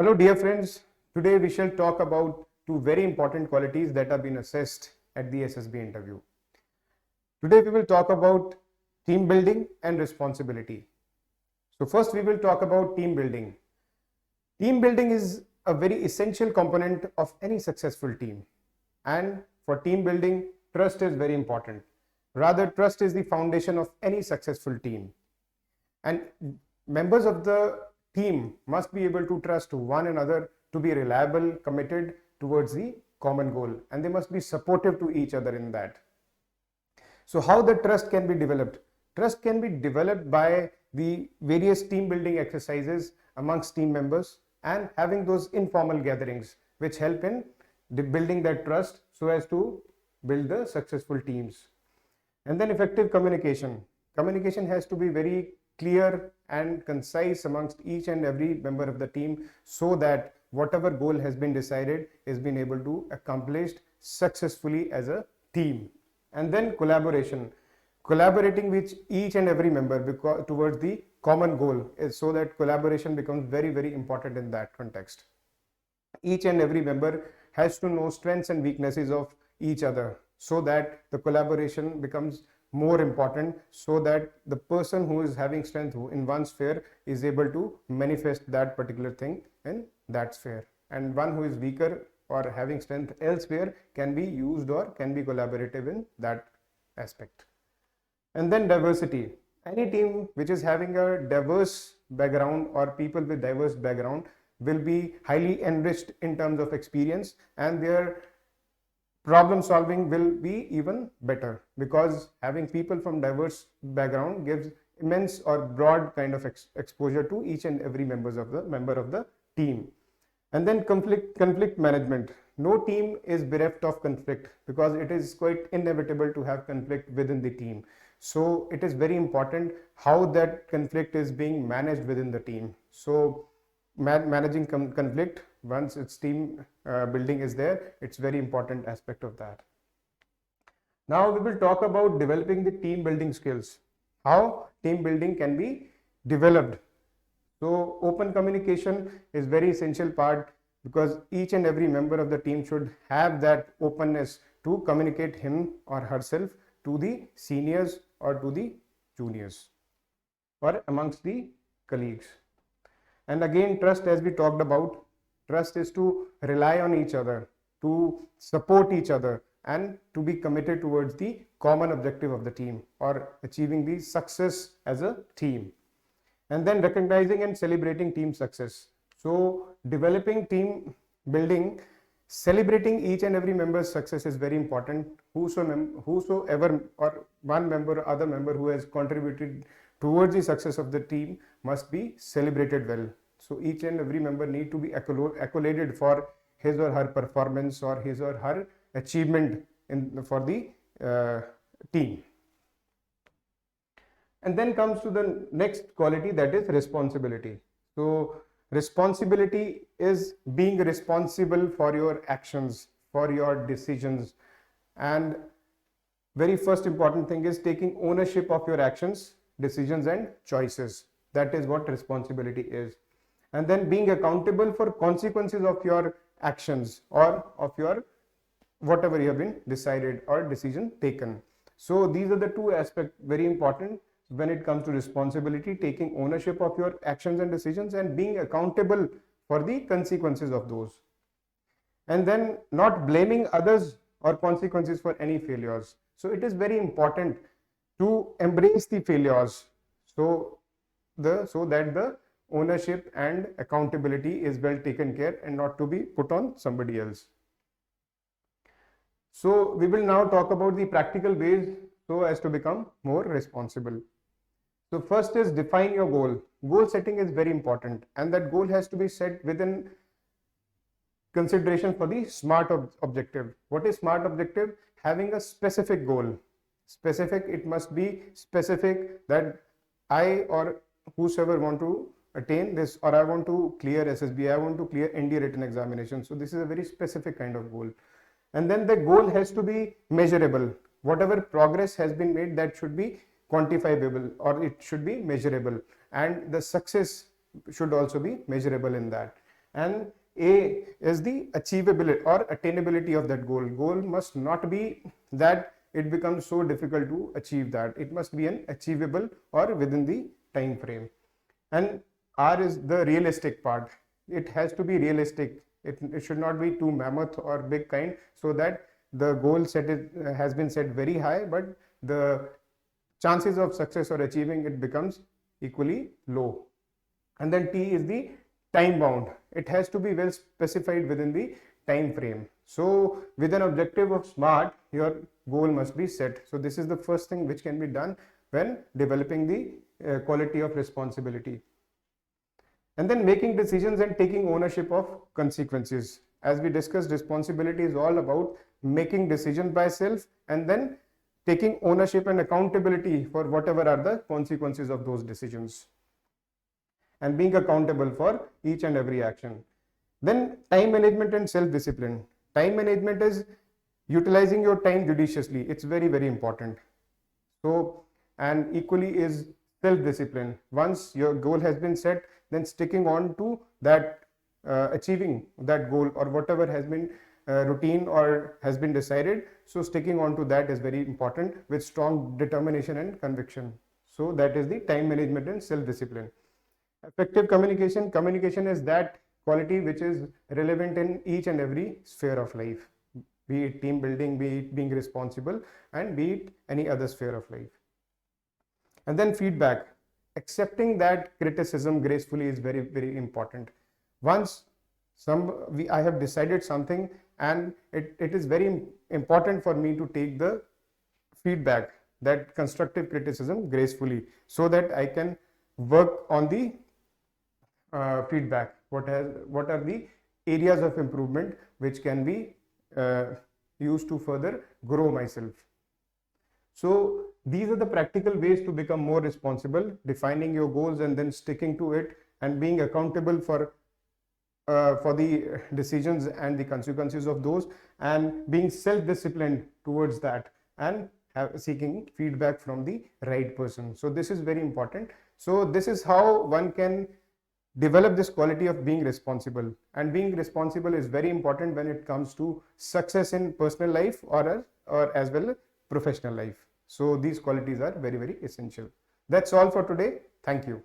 Hello dear friends, today we shall talk about two very important qualities that have been assessed at the SSB interview. Today we will talk about team building and responsibility. So first we will talk about team building. Team building is a very essential component of any successful team, and for team building, trust is very important. Rather, trust is the foundation of any successful team, and members of the team must be able to trust one another to be reliable, committed towards the common goal, and they must be supportive to each other in that. So how the trust can be developed? Trust can be developed by the various team building exercises amongst team members and having those informal gatherings which help in building that trust so as to build the successful teams. And then effective communication. Communication has to be very clear and concise amongst each and every member of the team so that whatever goal has been decided is being able to accomplished successfully as a team. And then collaboration. Collaborating with each and every member towards the common goal is so that collaboration becomes very, very important in that context. Each and every member has to know strengths and weaknesses of each other so that the collaboration becomes more important, so that the person who is having strength in one sphere is able to manifest that particular thing in that sphere, and one who is weaker or having strength elsewhere can be used or can be collaborative in that aspect. And then diversity. Any team which is having a diverse background or people with diverse background will be highly enriched in terms of experience, and their problem solving will be even better, because having people from diverse background gives immense or broad kind of exposure to each and every member of the team. And then conflict management. No team is bereft of conflict, because it is quite inevitable to have conflict within the team. So it is very important how that conflict is being managed within the team. So managing conflict once its team building is there, it's very important aspect of that. Now we will talk about developing the team building skills, how team building can be developed. So open communication is very essential part, because each and every member of the team should have that openness to communicate him or herself to the seniors or to the juniors or amongst the colleagues. And again, trust, as we talked about, trust is to rely on each other, to support each other, and to be committed towards the common objective of the team or achieving the success as a team. And then recognizing and celebrating team success. So developing team building, celebrating each and every member's success is very important. Whosoever or one member or other member who has contributed towards the success of the team must be celebrated well. So each and every member need to be accoladed for his or her performance or his or her achievement for the team. And then comes to the next quality, that is responsibility. So responsibility is being responsible for your actions, for your decisions, and very first important thing is taking ownership of your actions, decisions and choices. That is what responsibility is. And then being accountable for consequences of your actions or of your whatever you have been decided or decision taken. So these are the two aspects very important when it comes to responsibility: taking ownership of your actions and decisions and being accountable for the consequences of those. And then not blaming others or consequences for any failures. So it is very important to embrace the failures so that the ownership and accountability is well taken care and not to be put on somebody else. So we will now talk about the practical ways so as to become more responsible. So first is define your goal. Goal setting is very important, and that goal has to be set within consideration for the SMART objective. What is SMART objective? Having a specific goal. Specific, it must be specific that I or whosoever want to attain this, or I want to clear SSB, I want to clear ND written examination. So this is a very specific kind of goal. And then the goal has to be measurable. Whatever progress has been made, that should be quantifiable or it should be measurable, and the success should also be measurable in that. And A is the achievability or attainability of that goal. Goal must not be that it becomes so difficult to achieve that. It must be an achievable or within the time frame. And R is the realistic part. It has to be realistic. It should not be too mammoth or big kind, so that the goal has been set very high, but the chances of success or achieving it becomes equally low. And then T is the time bound. It has to be well specified within the time frame. So with an objective of SMART, your goal must be set. So this is the first thing which can be done when developing the quality of responsibility. And then making decisions and taking ownership of consequences. As we discussed, responsibility is all about making decisions by self and then taking ownership and accountability for whatever are the consequences of those decisions, and being accountable for each and every action. Then time management and self-discipline. Time management is utilizing your time judiciously. It's very, very important. So, and equally is self-discipline. Once your goal has been set, then sticking on to that, achieving that goal or whatever has been routine or has been decided. So sticking on to that is very important with strong determination and conviction. So that is the time management and self-discipline. Effective communication. Communication is that quality which is relevant in each and every sphere of life, be it team building, be it being responsible, and be it any other sphere of life. And then feedback. Accepting that criticism gracefully is very, very important. Once I have decided something, and it is very important for me to take the feedback, that constructive criticism gracefully, so that I can work on the feedback. What are the areas of improvement which can be used to further grow myself. So these are the practical ways to become more responsible: defining your goals and then sticking to it, and being accountable for the decisions and the consequences of those, and being self-disciplined towards that, and seeking feedback from the right person. So this is very important. So this is how one can develop this quality of being responsible. And being responsible is very important when it comes to success in personal life or as well as professional life. So these qualities are very, very essential. That's all for today. Thank you.